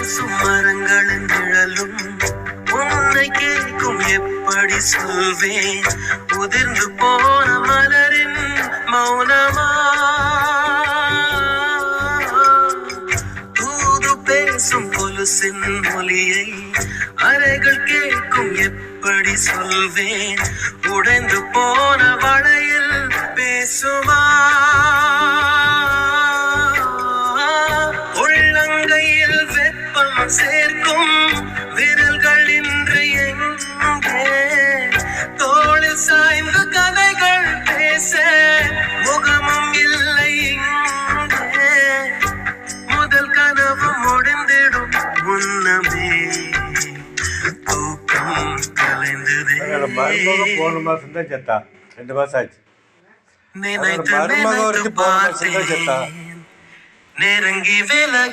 பேசும் மரங்களின் நிழலும் உன்னை கேட்கும் எப்படி சொல்வேன் உதிர்ந்து போன மலரின் மௌனமா தூது பேசும் கொலுசின் மொழியை அறைகள் கேட்கும் எப்படி சொல்வேன் உடைந்து போன வளையில் பேசுமா உள்ளங்கையில் வெப்பம் சேர்க்கும் விரல்கள் இன்று எங்கே தோளில் சாய்ந்து கதைகள் பேச முகமும் இல்லை இங்கே முதல் கனவு முடிந்திடும் முன்னமே தூக்கம் கலைந்ததே நினைத்து பார்த்தேன் நெருங்கி விலகி